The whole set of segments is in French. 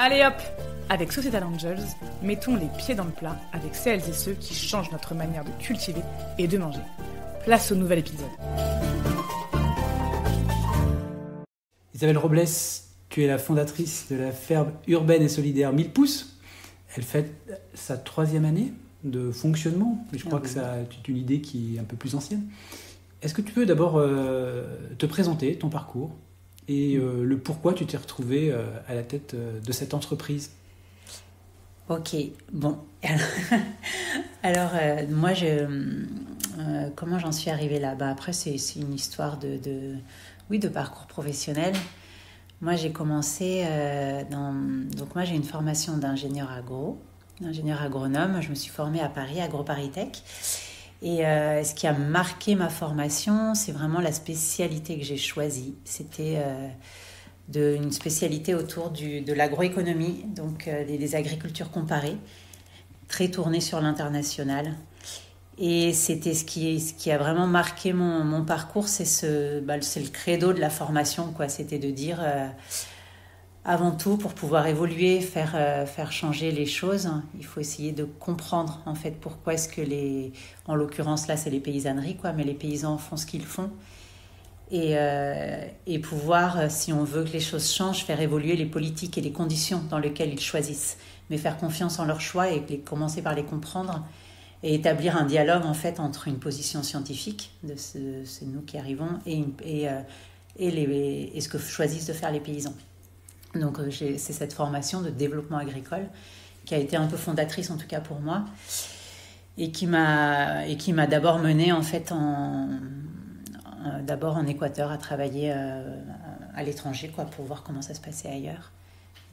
Allez hop! Avec Societal Angels, mettons les pieds dans le plat avec celles et ceux qui changent notre manière de cultiver et de manger. Place au nouvel épisode. Isabelle Robles, tu es la fondatrice de la ferme urbaine et solidaire 1000 pouces. Elle fête sa 3e année de fonctionnement, mais je crois que c'est une idée qui est un peu plus ancienne. Est-ce que tu peux d'abord te présenter ton parcours et le pourquoi tu t'es retrouvée à la tête de cette entreprise? Ok, bon. Alors, moi, comment j'en suis arrivée là? Après, c'est une histoire de parcours professionnel. Moi, j'ai commencé donc moi, j'ai une formation d'ingénieur agronome. Je me suis formée à Paris, AgroParisTech. Et ce qui a marqué ma formation, c'est vraiment la spécialité que j'ai choisie. C'était une spécialité autour de l'agroéconomie, donc des agricultures comparées, très tournée sur l'international. Et c'était ce qui a vraiment marqué mon parcours, c'est le credo de la formation, quoi. C'était de dire, avant tout, pour pouvoir évoluer, faire changer les choses, il faut essayer de comprendre, en fait, pourquoi est-ce que en l'occurrence, là, c'est les paysanneries, quoi, mais les paysans font ce qu'ils font. Et pouvoir, si on veut que les choses changent, faire évoluer les politiques et les conditions dans lesquelles ils choisissent, mais faire confiance en leurs choix et commencer par les comprendre et établir un dialogue en fait entre une position scientifique, c'est nous qui arrivons, et ce que choisissent de faire les paysans. Donc c'est cette formation de développement agricole qui a été un peu fondatrice en tout cas pour moi et qui m'a d'abord menée en fait d'abord en Équateur à travailler à l'étranger, quoi, pour voir comment ça se passait ailleurs.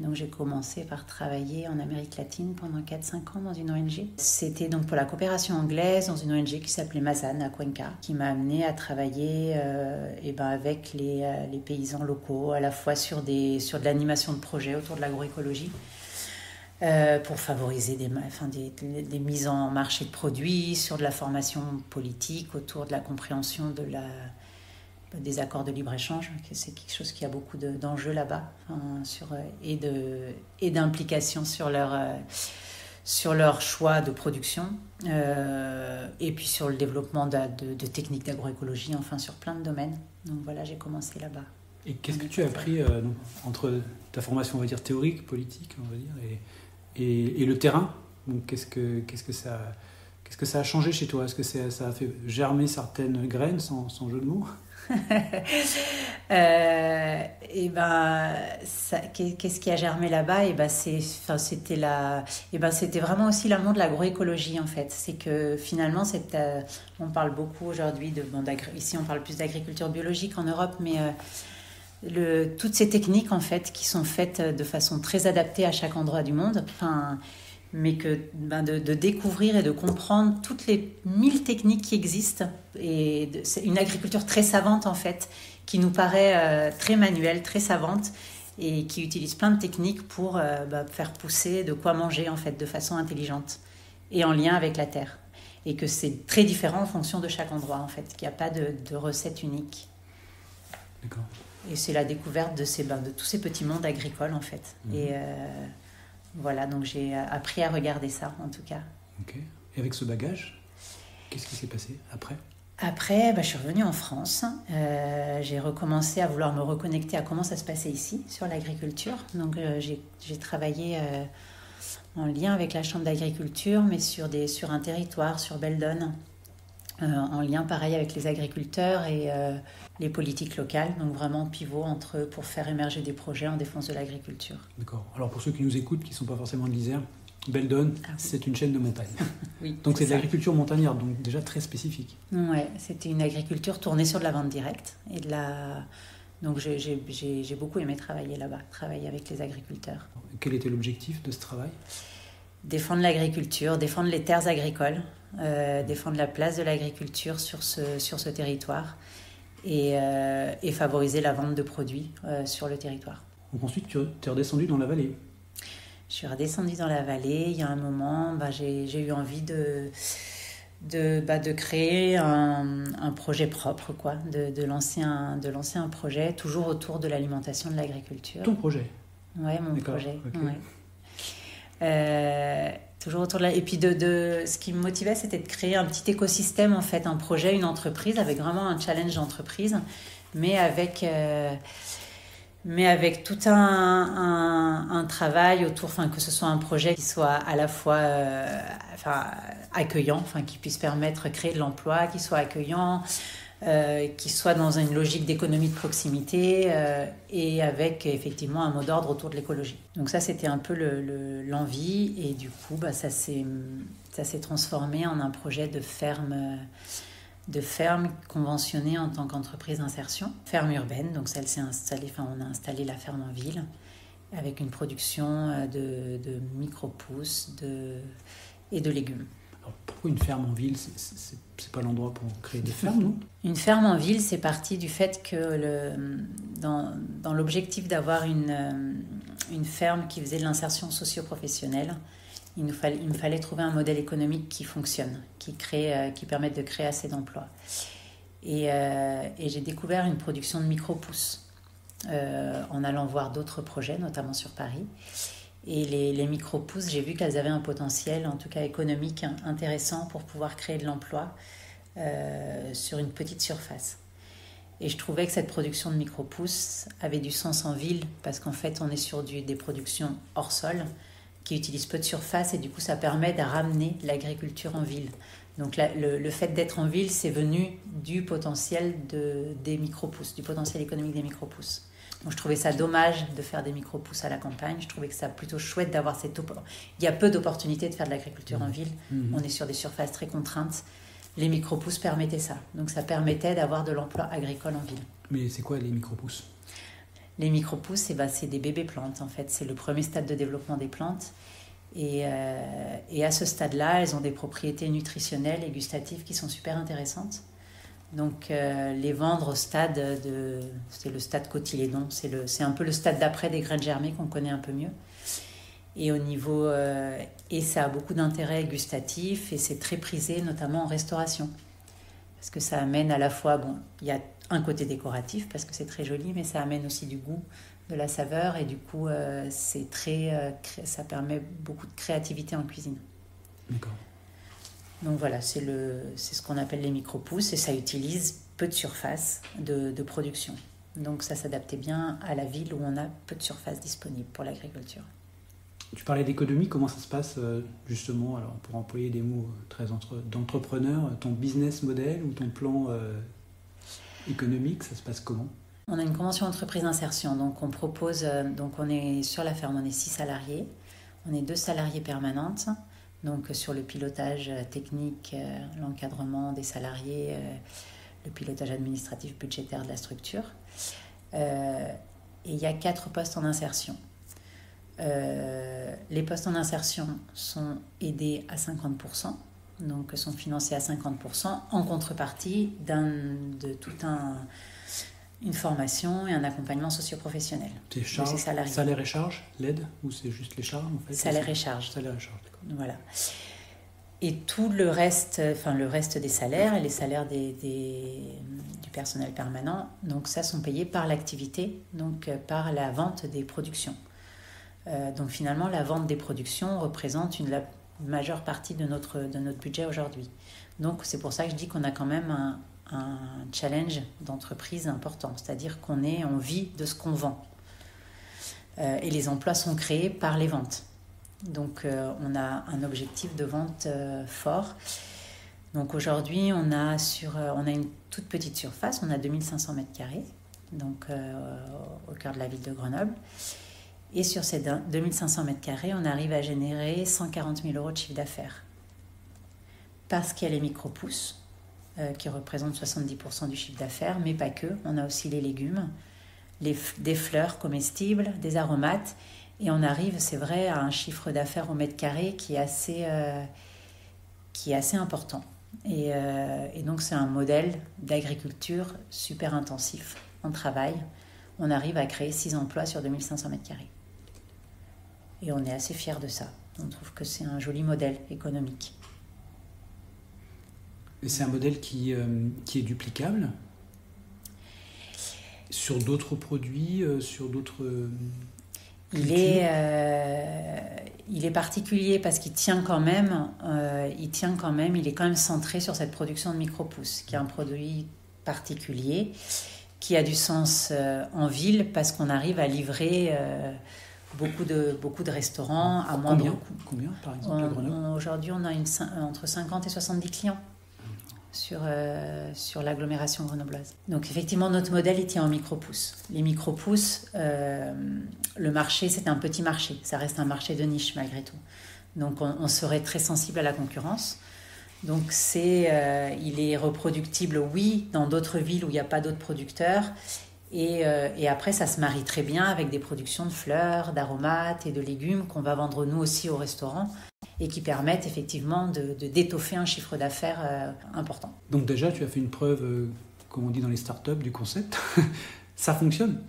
Donc j'ai commencé par travailler en Amérique latine pendant 4-5 ans dans une ONG. C'était donc pour la coopération anglaise dans une ONG qui s'appelait Mazan à Cuenca, qui m'a amenée à travailler avec les paysans locaux, à la fois sur de l'animation de projets autour de l'agroécologie, pour favoriser des mises en marché de produits, sur de la formation politique autour de la compréhension des accords de libre-échange, c'est quelque chose qui a beaucoup d'enjeux là-bas, et d'implications sur leur choix de production, et puis sur le développement de techniques d'agroécologie, enfin sur plein de domaines. Donc voilà, j'ai commencé là-bas. Et qu'est-ce que tu as appris entre ta formation, on va dire, théorique, politique, on va dire, et le terrain? Donc qu'est-ce que ça a changé chez toi? Est-ce que ça a fait germer certaines graines, sans jeu de mots? Qu'est-ce qui a germé là-bas? C'était vraiment aussi l'amour de l'agroécologie, en fait. C'est que finalement, on parle beaucoup aujourd'hui ici on parle plus d'agriculture biologique en Europe, mais toutes ces techniques en fait qui sont faites de façon très adaptée à chaque endroit du monde, mais de découvrir et de comprendre toutes les 1000 techniques qui existent, et c'est une agriculture très savante en fait, qui nous paraît très manuelle, très savante, et qui utilise plein de techniques pour faire pousser de quoi manger en fait de façon intelligente et en lien avec la terre, et que c'est très différent en fonction de chaque endroit en fait, qu'il n'y a pas de recette unique. D'accord. Et c'est la découverte de tous ces petits mondes agricoles en fait. Et voilà, donc j'ai appris à regarder ça, en tout cas. Ok. Et avec ce bagage, qu'est-ce qui s'est passé après? Après, je suis revenue en France. J'ai recommencé à vouloir me reconnecter à comment ça se passait ici, sur l'agriculture. Donc j'ai travaillé en lien avec la Chambre d'agriculture, mais sur un territoire, sur Beldon, en lien pareil avec les agriculteurs et les politiques locales, donc vraiment pivot entre eux pour faire émerger des projets en défense de l'agriculture. D'accord. Alors pour ceux qui nous écoutent, qui ne sont pas forcément de l'Isère, Beldon, c'est une chaîne de montagne. Oui, donc c'est de l'agriculture montagnarde, donc déjà très spécifique. Ouais, c'était une agriculture tournée sur de la vente directe. Donc j'ai beaucoup aimé travailler là-bas, travailler avec les agriculteurs. Quel était l'objectif de ce travail? Défendre l'agriculture, défendre les terres agricoles, défendre la place de l'agriculture sur ce territoire, et favoriser la vente de produits sur le territoire. Donc ensuite, tu es redescendu dans la vallée. Je suis redescendue dans la vallée. Il y a un moment, j'ai eu envie de créer un projet propre, de lancer un projet toujours autour de l'alimentation, de l'agriculture. Ton projet? Ouais, mon D'accord, projet. ok. Ouais. Toujours autour de la... Et puis ce qui me motivait, c'était de créer un petit écosystème, en fait, un projet, une entreprise, avec vraiment un challenge d'entreprise, mais avec tout un travail autour, que ce soit un projet qui soit à la fois accueillant, qui puisse permettre de créer de l'emploi, qui soit accueillant, qui soit dans une logique d'économie de proximité et avec effectivement un mot d'ordre autour de l'écologie. Donc ça, c'était un peu l'envie, et du coup, ça s'est transformé en un projet de ferme conventionnée en tant qu'entreprise d'insertion. Ferme urbaine, donc elle s'est installée, on a installé la ferme en ville avec une production de micro-pousses et de légumes. Alors, pourquoi une ferme en ville? C'est pas l'endroit pour créer des fermes, non? Une ferme en ville, c'est parti du fait que dans l'objectif d'avoir une ferme qui faisait de l'insertion socio-professionnelle, il me fallait trouver un modèle économique qui fonctionne, qui permette de créer assez d'emplois. Et j'ai découvert une production de micro-pousses en allant voir d'autres projets, notamment sur Paris. Et les micro-pousses, j'ai vu qu'elles avaient un potentiel, en tout cas économique, intéressant pour pouvoir créer de l'emploi sur une petite surface. Et je trouvais que cette production de micro-pousses avait du sens en ville, parce qu'en fait, on est sur des productions hors sol qui utilisent peu de surface, et du coup, ça permet de ramener l'agriculture en ville. Donc le fait d'être en ville, c'est venu du potentiel des micro-pousses, du potentiel économique des micro-pousses. Donc je trouvais ça dommage de faire des micro-pousses à la campagne. Je trouvais que ça plutôt chouette d'avoir il y a peu d'opportunités de faire de l'agriculture en ville. On est sur des surfaces très contraintes. Les micro-pousses permettaient ça. Donc ça permettait d'avoir de l'emploi agricole en ville. Mais c'est quoi les micro-pousses? Les micro-pousses, c'est des bébés plantes, en fait. C'est le premier stade de développement des plantes. Et à ce stade-là, elles ont des propriétés nutritionnelles et gustatives qui sont super intéressantes. Donc les vendre au stade c'est le stade cotylédon, c'est un peu le stade d'après des graines germées qu'on connaît un peu mieux. Et au niveau et ça a beaucoup d'intérêt gustatif, et c'est très prisé, notamment en restauration, parce que ça amène à la fois, il y a un côté décoratif parce que c'est très joli, mais ça amène aussi du goût, de la saveur, et du coup ça permet beaucoup de créativité en cuisine. D'accord. Donc voilà, c'est ce qu'on appelle les micro-pousses, et ça utilise peu de surface de production. Donc ça s'adaptait bien à la ville où on a peu de surface disponible pour l'agriculture. Tu parlais d'économie, comment ça se passe justement, alors pour employer des mots très d'entrepreneur, ton business model ou ton plan économique, ça se passe comment? On a une convention entreprise d'insertion, donc on propose, donc on est sur la ferme, on est 6 salariés, on est 2 salariés permanentes. Donc sur le pilotage technique, l'encadrement des salariés, le pilotage administratif budgétaire de la structure. Et il y a 4 postes en insertion. Les postes en insertion sont aidés à 50%, donc sont financés à 50% en contrepartie une formation et un accompagnement socio-professionnel. C'est charges, salaire et charges, l'aide, ou c'est juste les charges en fait? Salaire et charges. Salaire et charges, d'accord. Voilà. Et tout le reste, le reste des salaires et les salaires du personnel permanent, donc ça sont payés par l'activité, donc par la vente des productions. Donc finalement, la vente des productions représente la majeure partie de notre budget aujourd'hui. Donc c'est pour ça que je dis qu'on a quand même un challenge d'entreprise important, c'est-à-dire qu'on vit de ce qu'on vend. Et les emplois sont créés par les ventes. Donc on a un objectif de vente fort. Donc aujourd'hui, on a une toute petite surface, on a 2500 m², donc au cœur de la ville de Grenoble. Et sur ces 2500 m², on arrive à générer 140 000 € de chiffre d'affaires. Parce qu'il y a les micro-pousses, qui représentent 70% du chiffre d'affaires, mais pas que. On a aussi les légumes, des fleurs comestibles, des aromates, et on arrive, c'est vrai, à un chiffre d'affaires au mètre carré qui est assez important. Et donc c'est un modèle d'agriculture super intensif. On travaille, on arrive à créer 6 emplois sur 2500 m². Et on est assez fiers de ça. On trouve que c'est un joli modèle économique. Et c'est un modèle qui est duplicable sur d'autres produits, sur d'autres Il est particulier parce qu'il tient quand même, il est quand même centré sur cette production de micro-pousses, qui est un produit particulier, qui a du sens en ville parce qu'on arrive à livrer beaucoup de restaurants à moindre coût. Combien, par exemple, à Grenoble ? Aujourd'hui, on a entre 50 et 70 clients sur l'agglomération grenobloise. Donc effectivement, notre modèle, il tient en micro-pousses. Les micro-pousses, le marché, c'est un petit marché. Ça reste un marché de niche malgré tout. Donc on serait très sensible à la concurrence. Donc il est reproductible, oui, dans d'autres villes où il n'y a pas d'autres producteurs. Et après, ça se marie très bien avec des productions de fleurs, d'aromates et de légumes qu'on va vendre nous aussi au restaurant et qui permettent effectivement d'étoffer un chiffre d'affaires important. Donc déjà, tu as fait une preuve, comme on dit dans les startups, du concept. Ça fonctionne.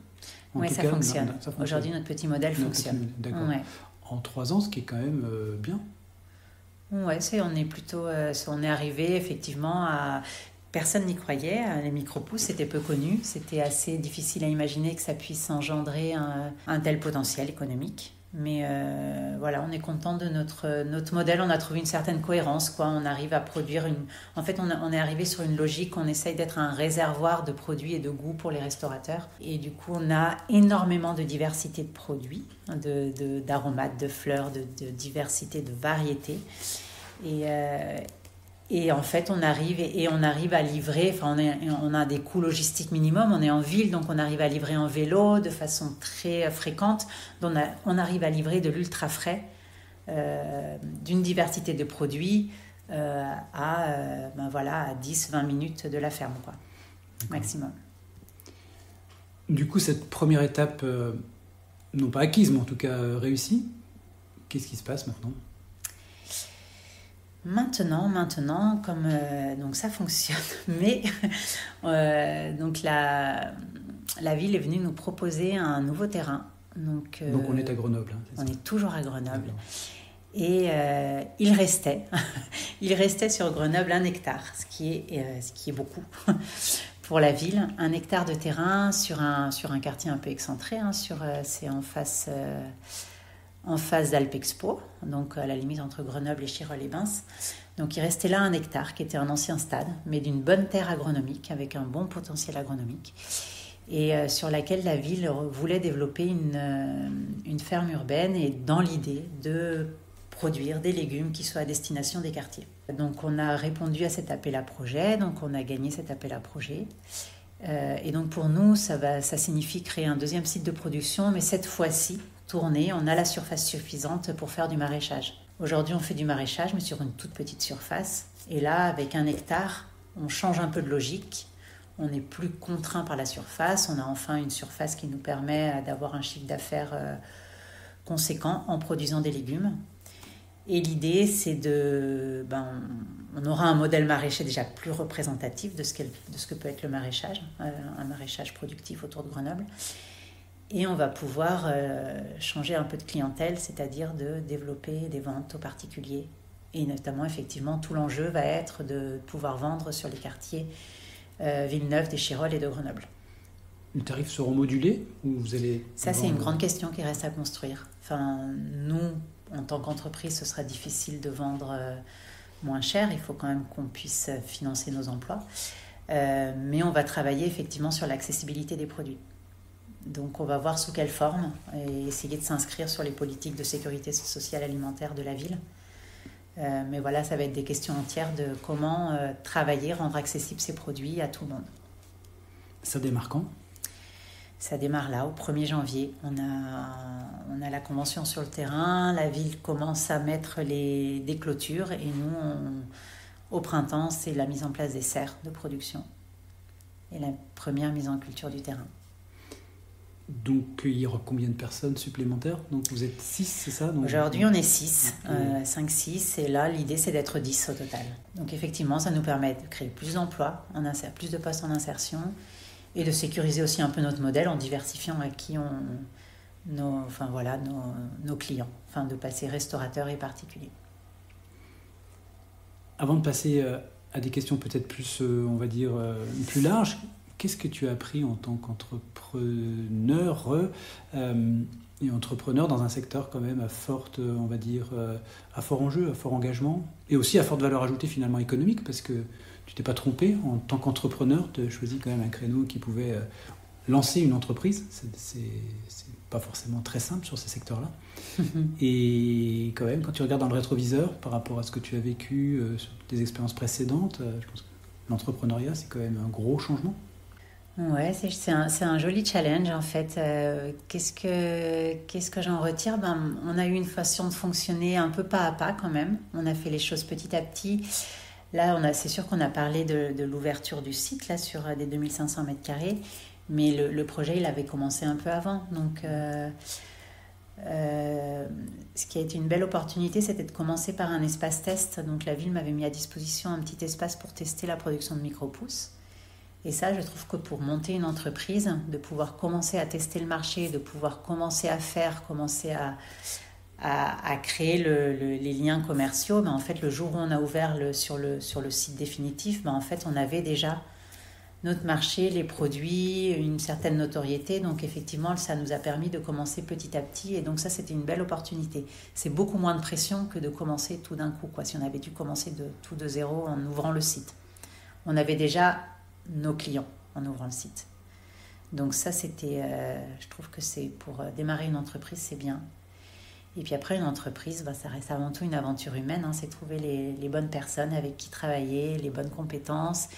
Oui, ça fonctionne. Aujourd'hui, notre petit modèle fonctionne. D'accord. Ouais. En 3 ans, ce qui est quand même bien. Oui, on est arrivé effectivement à... Personne n'y croyait, les micro-pousses, c'était peu connu, c'était assez difficile à imaginer que ça puisse engendrer un tel potentiel économique. Mais voilà, on est content de notre modèle, on a trouvé une certaine cohérence, quoi. On arrive à produire En fait, on est arrivé sur une logique, on essaye d'être un réservoir de produits et de goûts pour les restaurateurs. Et du coup, on a énormément de diversité de produits, d'aromates, de fleurs, de diversité, de variétés. Et en fait, on arrive à livrer, enfin, on a des coûts logistiques minimum, on est en ville, donc on arrive à livrer en vélo de façon très fréquente. Donc on arrive à livrer de l'ultra frais, d'une diversité de produits à 10-20 minutes de la ferme, quoi, maximum. Du coup, cette première étape, non pas acquise, mais en tout cas réussie, qu'est-ce qui se passe maintenant ? Maintenant, comme donc ça fonctionne, mais donc la ville est venue nous proposer un nouveau terrain. Donc on est à Grenoble. On est toujours à Grenoble. Et il restait sur Grenoble 1 hectare, ce qui est beaucoup pour la ville. 1 hectare de terrain sur un quartier un peu excentré. C'est en face d'Alpexpo, donc à la limite entre Grenoble et Chirol-les-Bains. Donc il restait là 1 hectare qui était un ancien stade, mais d'une bonne terre agronomique, avec un bon potentiel agronomique, et sur laquelle la ville voulait développer une ferme urbaine et dans l'idée de produire des légumes qui soient à destination des quartiers. Donc on a répondu à cet appel à projet, donc on a gagné cet appel à projet. Et donc pour nous, ça signifie créer un deuxième site de production, mais cette fois-ci, tourner, on a la surface suffisante pour faire du maraîchage. Aujourd'hui, on fait du maraîchage, mais sur une toute petite surface. Et là, avec 1 hectare, on change un peu de logique. On n'est plus contraint par la surface. On a enfin une surface qui nous permet d'avoir un chiffre d'affaires conséquent en produisant des légumes. Et l'idée, c'est on aura un modèle maraîcher déjà plus représentatif de ce que peut être le maraîchage, un maraîchage productif autour de Grenoble. Et on va pouvoir changer un peu de clientèle, c'est-à-dire de développer des ventes aux particuliers. Et notamment, effectivement, tout l'enjeu va être de pouvoir vendre sur les quartiers Villeneuve, d'Échirolles et de Grenoble. Les tarifs seront modulés ou vous allez... Ça, c'est une grande question qui reste à construire. Enfin, nous, en tant qu'entreprise, ce sera difficile de vendre moins cher. Il faut quand même qu'on puisse financer nos emplois. Mais on va travailler effectivement sur l'accessibilité des produits. Donc on va voir sous quelle forme et essayer de s'inscrire sur les politiques de sécurité sociale alimentaire de la ville. Mais voilà, ça va être des questions entières de comment travailler, rendre accessibles ces produits à tout le monde. Ça démarre quand ? Ça démarre là, au 1er janvier. On a la convention sur le terrain, la ville commence à mettre des clôtures et nous, au printemps, c'est la mise en place des serres de production et la première mise en culture du terrain. Donc, il y aura combien de personnes supplémentaires ? Donc, vous êtes 6, c'est ça ? Donc, aujourd'hui, on est 6, 5-6, et là, l'idée, c'est d'être 10 au total. Donc, effectivement, ça nous permet de créer plus d'emplois, plus de postes en insertion, et de sécuriser aussi un peu notre modèle en diversifiant à qui nos clients, enfin, de passer restaurateurs et particuliers. Avant de passer à des questions peut-être plus, on va dire, plus larges, qu'est-ce que tu as appris en tant qu'entrepreneur et entrepreneur dans un secteur quand même à forte, on va dire, à fort enjeu, à fort engagement, et aussi à forte valeur ajoutée finalement économique, parce que tu t'es pas trompé, en tant qu'entrepreneur, tu as choisi quand même un créneau qui pouvait lancer une entreprise. C'est pas forcément très simple sur ces secteurs-là. Et quand même, quand tu regardes dans le rétroviseur par rapport à ce que tu as vécu sur tes expériences précédentes, je pense que l'entrepreneuriat, c'est quand même un gros changement. Ouais, c'est un joli challenge en fait. Qu'est-ce que j'en retire? On a eu une façon de fonctionner un peu pas à pas quand même. On a fait les choses petit à petit. Là, c'est sûr qu'on a parlé de l'ouverture du site là, sur des 2500 mètres carrés, mais le projet, il avait commencé un peu avant. Donc, ce qui a été une belle opportunité, c'était de commencer par un espace test. Donc, la ville m'avait mis à disposition un petit espace pour tester la production de micro-pousses. Et ça, je trouve que pour monter une entreprise, de pouvoir commencer à tester le marché, de pouvoir commencer à commencer à créer les liens commerciaux, en fait, le jour où on a ouvert sur le site définitif, en fait, on avait déjà notre marché, les produits, une certaine notoriété. Donc, effectivement, ça nous a permis de commencer petit à petit. Et donc, ça, c'était une belle opportunité. C'est beaucoup moins de pression que de commencer tout d'un coup, quoi. Si on avait dû commencer tout de zéro en ouvrant le site. On avait déjà nos clients en ouvrant le site. Donc ça, c'était, je trouve que c'est pour démarrer une entreprise, c'est bien. Et puis après, une entreprise, ça reste avant tout une aventure humaine, hein, c'est trouver les bonnes personnes avec qui travailler, les bonnes compétences,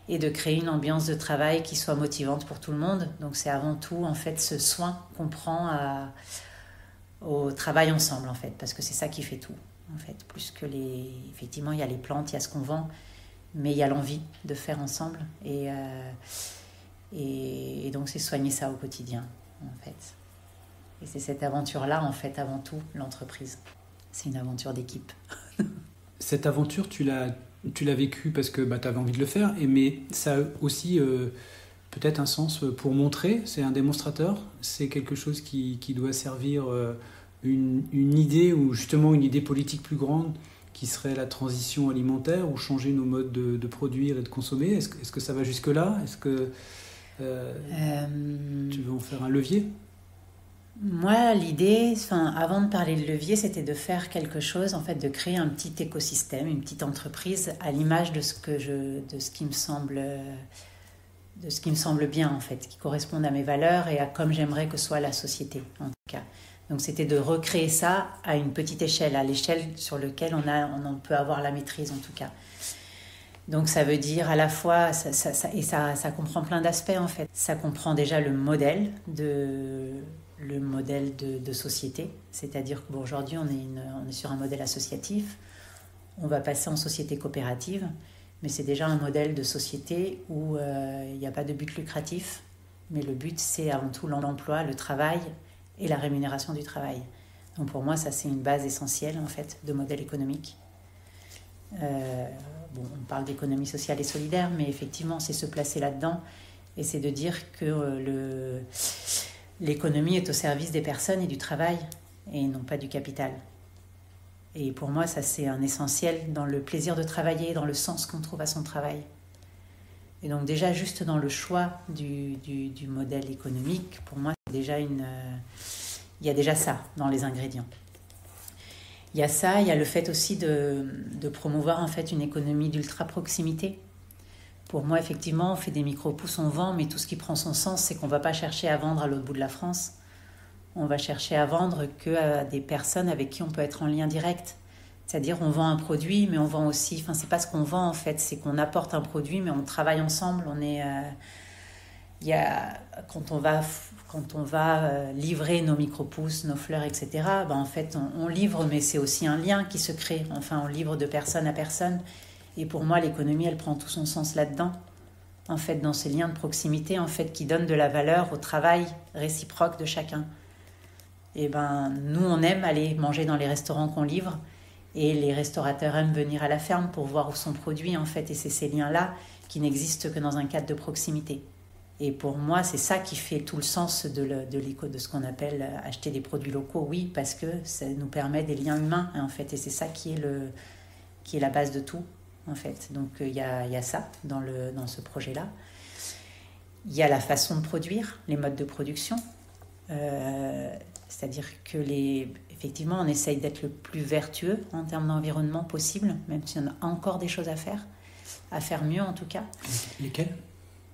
et de créer une ambiance de travail qui soit motivante pour tout le monde. Donc c'est avant tout, en fait, ce soin qu'on prend au travail ensemble, en fait, parce que c'est ça qui fait tout, en fait. Plus que effectivement, il y a les plantes, il y a ce qu'on vend, mais il y a l'envie de faire ensemble. Et donc, c'est soigner ça au quotidien, en fait. Et c'est cette aventure-là, en fait, avant tout, l'entreprise. C'est une aventure d'équipe. Cette aventure, tu l'as vécue parce que tu avais envie de le faire, mais ça a aussi peut-être un sens pour montrer. C'est un démonstrateur. C'est quelque chose qui doit servir une idée, ou justement une idée politique plus grande, qui serait la transition alimentaire, ou changer nos modes de produire et de consommer. Est-ce que ça va jusque-là? Est-ce que tu veux en faire un levier? Moi, l'idée, avant de parler de levier, c'était de faire quelque chose, en fait, de créer un petit écosystème, une petite entreprise à l'image de ce qui me semble bien, en fait, qui corresponde à mes valeurs et à comme j'aimerais que soit la société, en tout cas. Donc, c'était de recréer ça à une petite échelle, à l'échelle sur laquelle on en peut avoir la maîtrise, en tout cas. Donc, ça veut dire à la fois, ça comprend plein d'aspects, en fait. Ça comprend déjà le modèle de société, c'est-à-dire qu'aujourd'hui, on est sur un modèle associatif, on va passer en société coopérative, mais c'est déjà un modèle de société où il n'y a pas de but lucratif, mais le but, c'est avant tout l'emploi, le travail, et la rémunération du travail. Donc pour moi, ça c'est une base essentielle en fait de modèle économique. On parle d'économie sociale et solidaire, mais effectivement, c'est se placer là-dedans et c'est de dire que l'économie est au service des personnes et du travail et non pas du capital. Et pour moi, ça c'est un essentiel dans le plaisir de travailler, dans le sens qu'on trouve à son travail. Et donc déjà, juste dans le choix du modèle économique, pour moi, c'est déjà il y a déjà ça dans les ingrédients. Il y a ça, il y a le fait aussi de promouvoir en fait une économie d'ultra-proximité. Pour moi, effectivement, on fait des micro-pousses, on vend, mais tout ce qui prend son sens, c'est qu'on ne va pas chercher à vendre à l'autre bout de la France. On va chercher à vendre qu'à des personnes avec qui on peut être en lien direct. C'est-à-dire, on vend un produit, mais on vend aussi... c'est pas ce qu'on vend, en fait. C'est qu'on apporte un produit, mais on travaille ensemble. Quand on va livrer nos micro-pousses, nos fleurs, etc., en fait, on livre, mais c'est aussi un lien qui se crée. Enfin, on livre de personne à personne. Et pour moi, l'économie, elle prend tout son sens là-dedans. En fait, dans ces liens de proximité, en fait, qui donnent de la valeur au travail réciproque de chacun. Et nous, on aime aller manger dans les restaurants qu'on livre. Et les restaurateurs aiment venir à la ferme pour voir où sont produits, en fait. Et c'est ces liens-là qui n'existent que dans un cadre de proximité. Et pour moi, c'est ça qui fait tout le sens de ce qu'on appelle acheter des produits locaux. Oui, parce que ça nous permet des liens humains, en fait. Et c'est ça qui est la base de tout, en fait. Donc, il y a ça dans ce projet-là. Il y a la façon de produire, les modes de production. C'est-à-dire que effectivement, on essaye d'être le plus vertueux en termes d'environnement possible, même si on a encore des choses à faire mieux en tout cas. Lesquelles ?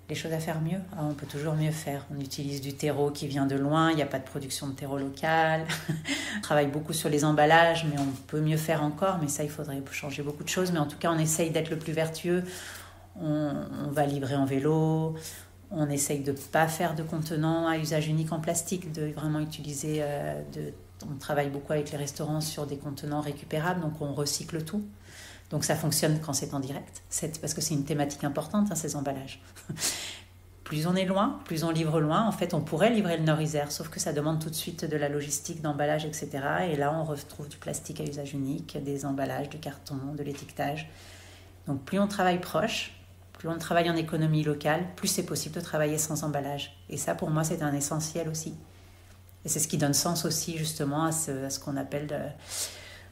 Les choses à faire mieux, on peut toujours mieux faire. On utilise du terreau qui vient de loin, il n'y a pas de production de terreau local. On travaille beaucoup sur les emballages, mais on peut mieux faire encore. Mais ça, il faudrait changer beaucoup de choses. Mais en tout cas, on essaye d'être le plus vertueux. On va livrer en vélo. On essaye de ne pas faire de contenants à usage unique en plastique, de vraiment utiliser... On travaille beaucoup avec les restaurants sur des contenants récupérables, donc on recycle tout. Donc ça fonctionne quand c'est en direct, parce que c'est une thématique importante, ces emballages. Plus on est loin, plus on livre loin. En fait, on pourrait livrer le Nord-Isère, sauf que ça demande tout de suite de la logistique, d'emballage, etc. Et là, on retrouve du plastique à usage unique, des emballages, du carton, de l'étiquetage. Donc plus on travaille proche, plus on travaille en économie locale, plus c'est possible de travailler sans emballage. Et ça, pour moi, c'est un essentiel aussi. Et c'est ce qui donne sens aussi, justement, à ce qu'on appelle...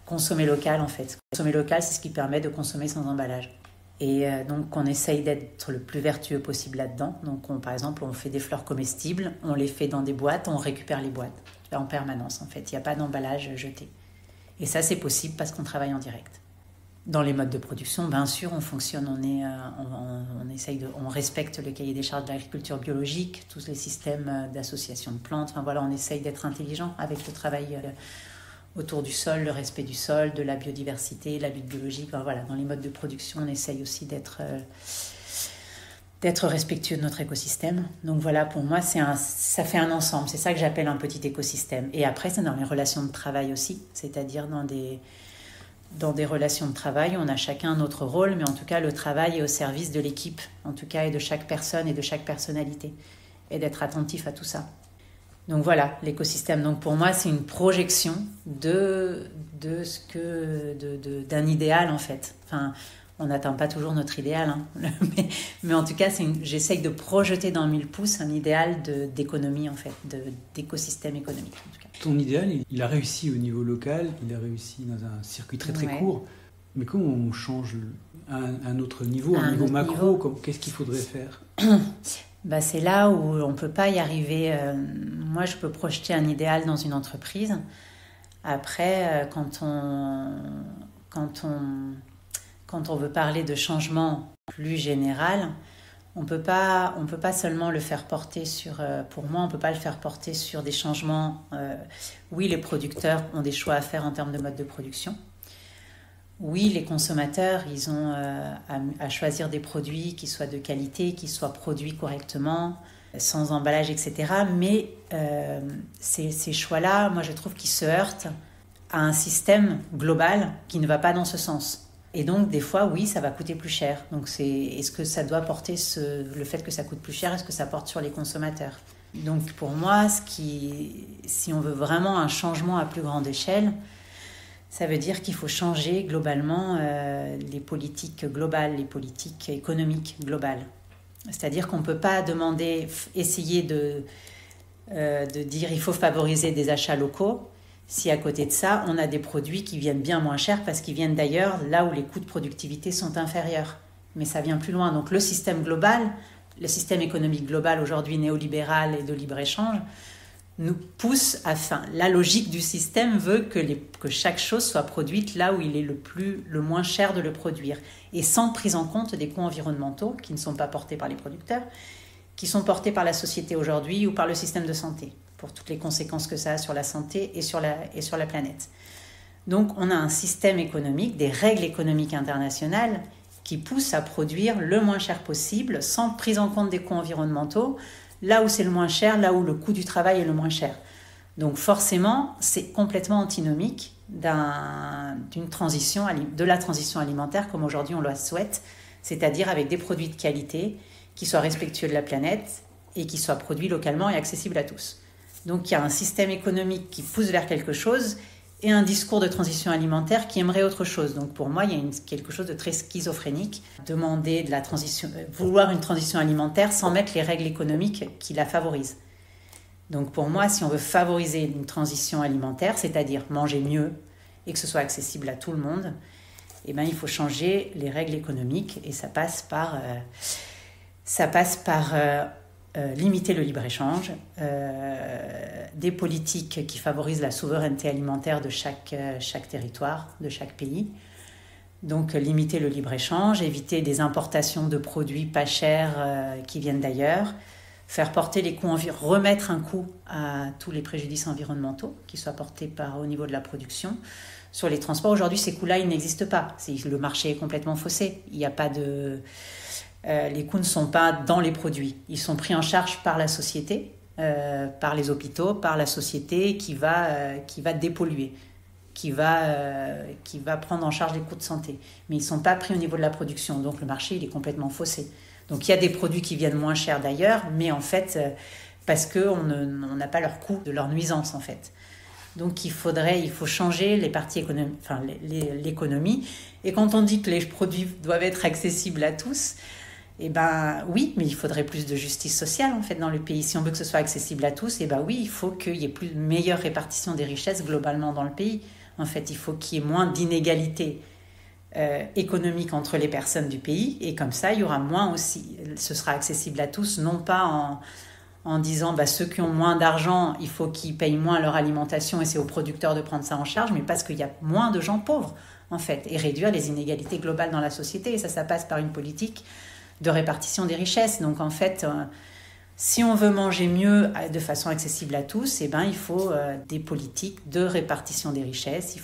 consommer local en fait. Consommer local, c'est ce qui permet de consommer sans emballage. Et donc on essaye d'être le plus vertueux possible là-dedans. Donc par exemple, on fait des fleurs comestibles, on les fait dans des boîtes, on récupère les boîtes en permanence en fait. Il n'y a pas d'emballage jeté. Et ça c'est possible parce qu'on travaille en direct. Dans les modes de production, bien sûr, on fonctionne, on respecte le cahier des charges de l'agriculture biologique, tous les systèmes d'association de plantes. Enfin voilà, on essaye d'être intelligent avec le travail autour du sol, le respect du sol, de la biodiversité, la lutte biologique. Enfin, voilà, dans les modes de production, on essaye aussi d'être respectueux de notre écosystème. Donc voilà, pour moi, ça fait un ensemble. C'est ça que j'appelle un petit écosystème. Et après, c'est dans les relations de travail aussi, c'est-à-dire dans des relations de travail, on a chacun notre rôle, mais en tout cas, le travail est au service de l'équipe, en tout cas, et de chaque personne et de chaque personnalité, et d'être attentif à tout ça. Donc voilà, l'écosystème. Donc pour moi, c'est une projection d'un idéal en fait. Enfin, on n'atteint pas toujours notre idéal, hein. mais en tout cas, j'essaye de projeter dans 1000 pouces un idéal d'économie en fait, d'écosystème économique. En tout cas. Ton idéal, il a réussi au niveau local, il a réussi dans un circuit très très court. Mais comment on change à un autre niveau, un niveau macro, qu'est-ce qu'il faudrait faire ? C'est là où on ne peut pas y arriver. Moi, je peux projeter un idéal dans une entreprise. Après, quand on veut parler de changement plus général, on peut pas seulement le faire porter sur... pour moi, on ne peut pas le faire porter sur des changements. Oui, les producteurs ont des choix à faire en termes de mode de production. Oui, les consommateurs, ils ont à choisir des produits qui soient de qualité, qui soient produits correctement, sans emballage, etc. Mais ces choix-là, moi, je trouve qu'ils se heurtent à un système global qui ne va pas dans ce sens. Et donc, des fois, oui, ça va coûter plus cher. Donc, est-ce que ça doit porter le fait que ça coûte plus cher, est-ce que ça porte sur les consommateurs ? Donc, pour moi, si on veut vraiment un changement à plus grande échelle, ça veut dire qu'il faut changer globalement les politiques globales, les politiques économiques globales. C'est-à-dire qu'on ne peut pas essayer de dire il faut favoriser des achats locaux si à côté de ça, on a des produits qui viennent bien moins chers parce qu'ils viennent d'ailleurs là où les coûts de productivité sont inférieurs. Mais ça vient plus loin. Donc le système global, le système économique global aujourd'hui néolibéral et de libre-échange, nous pousse la logique du système veut que chaque chose soit produite là où il est le moins cher de le produire et sans prise en compte des coûts environnementaux qui ne sont pas portés par les producteurs, qui sont portés par la société aujourd'hui ou par le système de santé pour toutes les conséquences que ça a sur la santé et sur la planète. Donc on a un système économique, des règles économiques internationales qui poussent à produire le moins cher possible sans prise en compte des coûts environnementaux, là où c'est le moins cher, là où le coût du travail est le moins cher. Donc forcément, c'est complètement antinomique de la transition alimentaire comme aujourd'hui on la souhaite, c'est-à-dire avec des produits de qualité qui soient respectueux de la planète et qui soient produits localement et accessibles à tous. Donc il y a un système économique qui pousse vers quelque chose et un discours de transition alimentaire qui aimerait autre chose. Donc pour moi, il y a quelque chose de très schizophrénique. Demander vouloir une transition alimentaire sans mettre les règles économiques qui la favorisent. Donc pour moi, si on veut favoriser une transition alimentaire, c'est-à-dire manger mieux et que ce soit accessible à tout le monde, il faut changer les règles économiques et ça passe par limiter le libre-échange, des politiques qui favorisent la souveraineté alimentaire de chaque territoire, de chaque pays. Donc limiter le libre-échange, éviter des importations de produits pas chers qui viennent d'ailleurs, faire porter les coûts, remettre un coût à tous les préjudices environnementaux qui soient portés au niveau de la production. Sur les transports, aujourd'hui, ces coûts-là, ils n'existent pas. Le marché est complètement faussé. Il n'y a pas les coûts ne sont pas dans les produits. Ils sont pris en charge par la société, par les hôpitaux, par la société qui va dépolluer, qui va prendre en charge les coûts de santé. Mais ils ne sont pas pris au niveau de la production. Donc le marché, il est complètement faussé. Donc il y a des produits qui viennent moins chers d'ailleurs, mais en fait, parce qu'on n'a pas leur coût de leur nuisance en fait. Donc il faut changer les parties économiques, enfin l'économie. Et quand on dit que les produits doivent être accessibles à tous, eh ben oui, mais il faudrait plus de justice sociale en fait dans le pays. Si on veut que ce soit accessible à tous, eh ben oui, il faut qu'il y ait une meilleure répartition des richesses globalement dans le pays. En fait, il faut qu'il y ait moins d'inégalités économiques entre les personnes du pays, et comme ça, il y aura moins aussi. Ce sera accessible à tous, non pas en disant ceux qui ont moins d'argent, il faut qu'ils payent moins leur alimentation et c'est aux producteurs de prendre ça en charge, mais parce qu'il y a moins de gens pauvres en fait, et réduire les inégalités globales dans la société. Et ça passe par une politique de répartition des richesses. Donc en fait, si on veut manger mieux de façon accessible à tous, eh ben, il faut des politiques de répartition des richesses,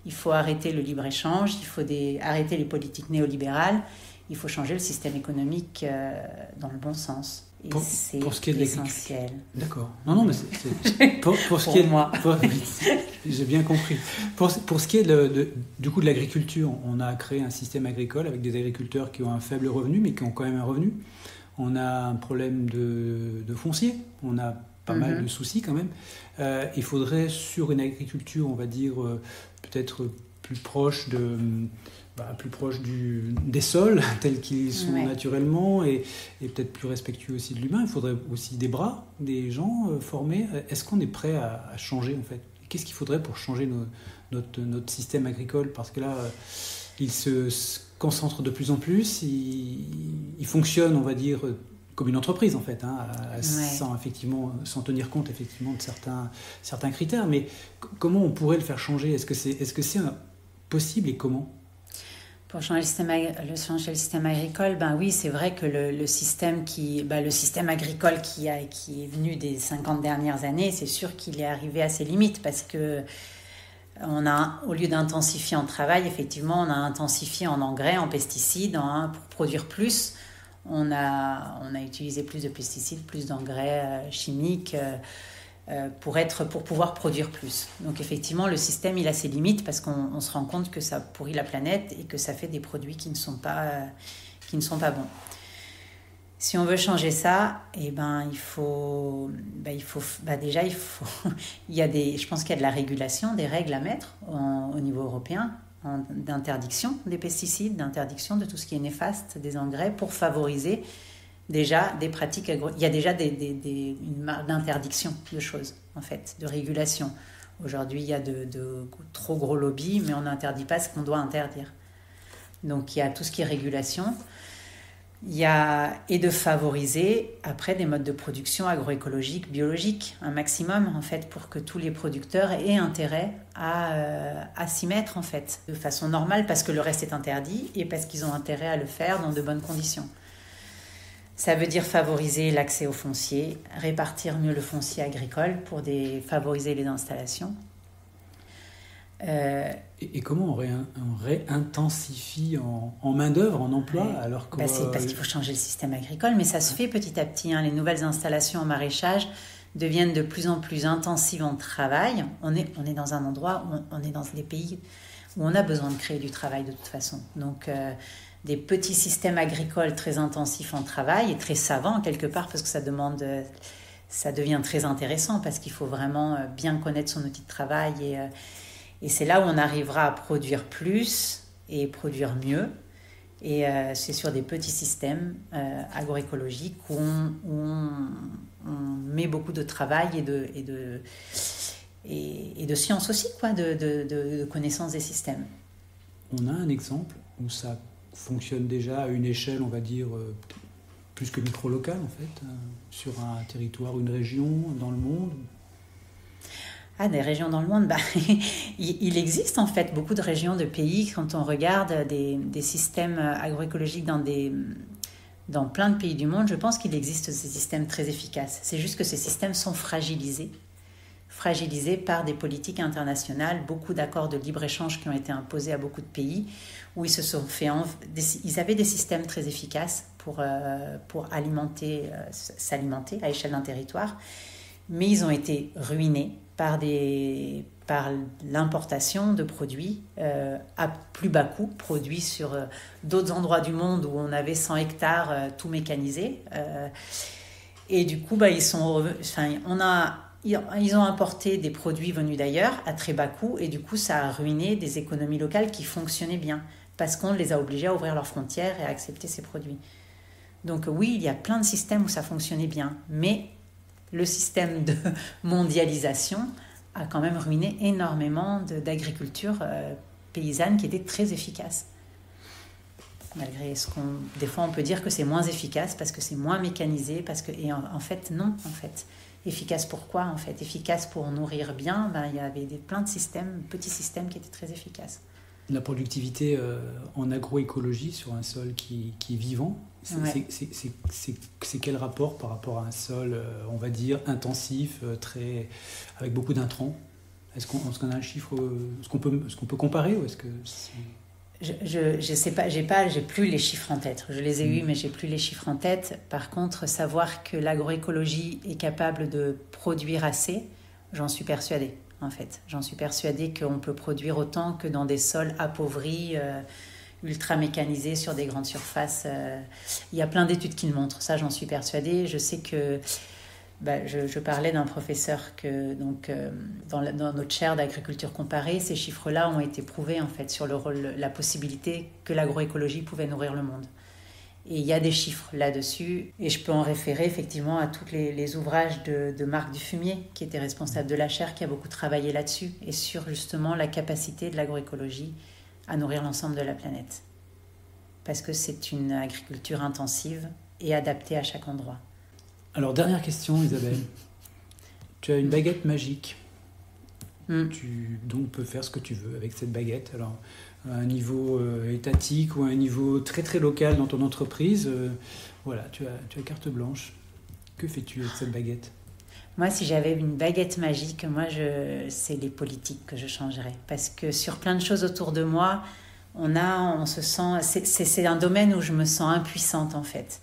il faut arrêter le libre-échange, il faut arrêter les politiques néolibérales, il faut changer le système économique dans le bon sens. Et pour ce qui est de essentiel. D'accord. Non, mais c'est pour ce qui est moi. J'ai bien compris. Pour ce qui est du coup de l'agriculture, on a créé un système agricole avec des agriculteurs qui ont un faible revenu, mais qui ont quand même un revenu. On a un problème de foncier. On a pas mal de soucis quand même. Il faudrait, sur une agriculture, on va dire, peut-être plus proche des sols tels qu'ils sont naturellement, et peut-être plus respectueux aussi de l'humain. Il faudrait aussi des bras, des gens formés. Est-ce qu'on est prêt à changer en fait ? Qu'est-ce qu'il faudrait pour changer notre système agricole ? Parce que là, il se concentre de plus en plus, il fonctionne, on va dire, comme une entreprise en fait, sans tenir compte effectivement de certains critères. Mais comment on pourrait le faire changer ? Est-ce que c'est possible, et comment ? Pour changer le système agricole, oui, c'est vrai que le système agricole qui est venu des 50 dernières années, c'est sûr qu'il est arrivé à ses limites, parce que au lieu d'intensifier en travail, effectivement, on a intensifié en engrais, en pesticides, pour produire plus. On a utilisé plus de pesticides, plus d'engrais chimiques, pour pouvoir produire plus. Donc effectivement, le système, il a ses limites, parce qu'on se rend compte que ça pourrit la planète et que ça fait des produits qui ne sont pas bons. Si on veut changer ça, je pense qu'il y a de la régulation, des règles à mettre au niveau européen, d'interdiction des pesticides, d'interdiction de tout ce qui est néfaste, des engrais, pour favoriser déjà des pratiques il y a déjà une marge d'interdiction de choses, en fait, de régulation. Aujourd'hui, il y a de trop gros lobbies, mais on n'interdit pas ce qu'on doit interdire. Donc, il y a tout ce qui est régulation. Et de favoriser, après, des modes de production agroécologiques, biologiques, un maximum, en fait, pour que tous les producteurs aient intérêt à s'y mettre, en fait, de façon normale, parce que le reste est interdit et parce qu'ils ont intérêt à le faire dans de bonnes conditions. Ça veut dire favoriser l'accès au foncier, répartir mieux le foncier agricole pour favoriser les installations. Et comment on réintensifie en main-d'œuvre, en emploi, alors que... c'est parce qu'il faut changer le système agricole, mais ça se fait petit à petit. Les nouvelles installations en maraîchage deviennent de plus en plus intensives en travail. On est dans un endroit où on est dans des pays où on a besoin de créer du travail de toute façon. Donc, des petits systèmes agricoles très intensifs en travail et très savants quelque part, parce que ça devient très intéressant, parce qu'il faut vraiment bien connaître son outil de travail, et c'est là où on arrivera à produire plus et produire mieux. Et c'est sur des petits systèmes agroécologiques où on met beaucoup de travail et de science aussi, de connaissance des systèmes. On a un exemple où ça fonctionne déjà à une échelle, on va dire, plus que micro-local en fait, sur un territoire, une région, dans le monde? Des régions dans le monde, il existe en fait beaucoup de régions, de pays, quand on regarde des systèmes agroécologiques dans plein de pays du monde, je pense qu'il existe ces systèmes très efficaces. C'est juste que ces systèmes sont fragilisés par des politiques internationales, beaucoup d'accords de libre-échange qui ont été imposés à beaucoup de pays, où ils se sont fait... Ils avaient des systèmes très efficaces pour s'alimenter à échelle d'un territoire, mais ils ont été ruinés par l'importation de produits à plus bas coût, produits sur d'autres endroits du monde où on avait 100 hectares tout mécanisés. Et du coup, ils ont importé des produits venus d'ailleurs à très bas coût, et du coup, ça a ruiné des économies locales qui fonctionnaient bien, parce qu'on les a obligés à ouvrir leurs frontières et à accepter ces produits. Donc oui, il y a plein de systèmes où ça fonctionnait bien, mais le système de mondialisation a quand même ruiné énormément d'agriculture paysanne qui était très efficace. Malgré des fois on peut dire que c'est moins efficace parce que c'est moins mécanisé, et en fait non, en fait. Efficace pourquoi en fait? Efficace pour nourrir bien, il y avait plein de systèmes, petits systèmes qui étaient très efficaces. La productivité en agroécologie sur un sol qui est vivant, c'est quel rapport par rapport à un sol, on va dire, intensif, avec beaucoup d'intrants? Est-ce qu'on a un chiffre, est-ce qu'on peut comparer, ou est-ce que je sais pas, j'ai plus les chiffres en tête. Je les ai eus, mais j'ai plus les chiffres en tête. Par contre, savoir que l'agroécologie est capable de produire assez, j'en suis persuadée. En fait, j'en suis persuadée qu'on peut produire autant que dans des sols appauvris, ultra mécanisés sur des grandes surfaces. Il y a plein d'études qui le montrent, ça j'en suis persuadée. Je sais que je parlais d'un professeur dans notre chaire d'agriculture comparée, ces chiffres-là ont été prouvés en fait sur la possibilité que l'agroécologie pouvait nourrir le monde. Et il y a des chiffres là-dessus, et je peux en référer effectivement à tous les ouvrages de Marc Dufumier, qui était responsable de la chaire, qui a beaucoup travaillé là-dessus, et sur justement la capacité de l'agroécologie à nourrir l'ensemble de la planète. Parce que c'est une agriculture intensive et adaptée à chaque endroit. Alors, dernière question, Isabelle. Tu as une baguette magique. Tu donc peux faire ce que tu veux avec cette baguette. Alors, à un niveau étatique ou à un niveau très très local dans ton entreprise, voilà, tu as carte blanche. Que fais-tu avec cette baguette? Moi, si j'avais une baguette magique, c'est les politiques que je changerais. Parce que sur plein de choses autour de moi, on se sent... C'est un domaine où je me sens impuissante, en fait.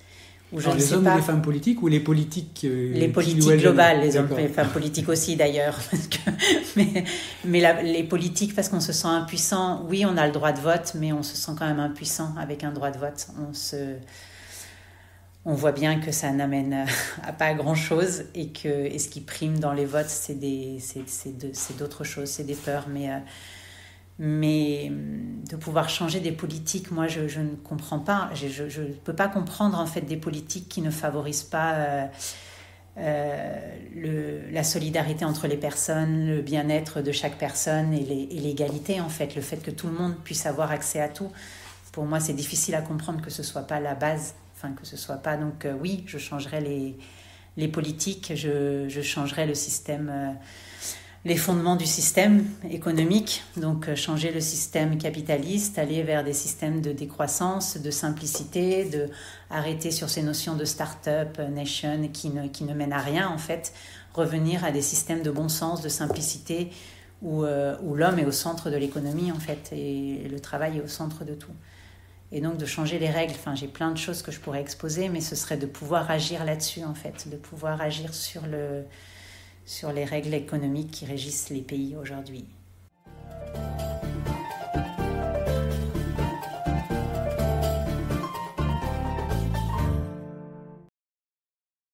Alors, les hommes ou les femmes politiques, ou les politiques les politiques globales, les hommes et les femmes politiques aussi d'ailleurs. Mais les politiques, parce qu'on se sent impuissant. Oui, on a le droit de vote, mais on se sent quand même impuissant avec un droit de vote. On voit bien que ça n'amène à pas grand-chose, et ce qui prime dans les votes, c'est d'autres choses, c'est des peurs. Mais de pouvoir changer des politiques, moi je ne comprends pas. Je ne peux pas comprendre en fait des politiques qui ne favorisent pas la solidarité entre les personnes, le bien-être de chaque personne et l'égalité en fait, le fait que tout le monde puisse avoir accès à tout. Pour moi, c'est difficile à comprendre que ce soit pas la base, que ce soit pas. Donc oui, je changerais les politiques, je changerais le système. Les fondements du système économique, donc changer le système capitaliste, aller vers des systèmes de décroissance, de simplicité, de arrêter sur ces notions de start-up nation qui ne mènent à rien en fait, revenir à des systèmes de bon sens, de simplicité, où l'homme est au centre de l'économie en fait, et le travail est au centre de tout. Et donc de changer les règles, j'ai plein de choses que je pourrais exposer, mais ce serait de pouvoir agir là-dessus en fait, de pouvoir agir sur les règles économiques qui régissent les pays aujourd'hui.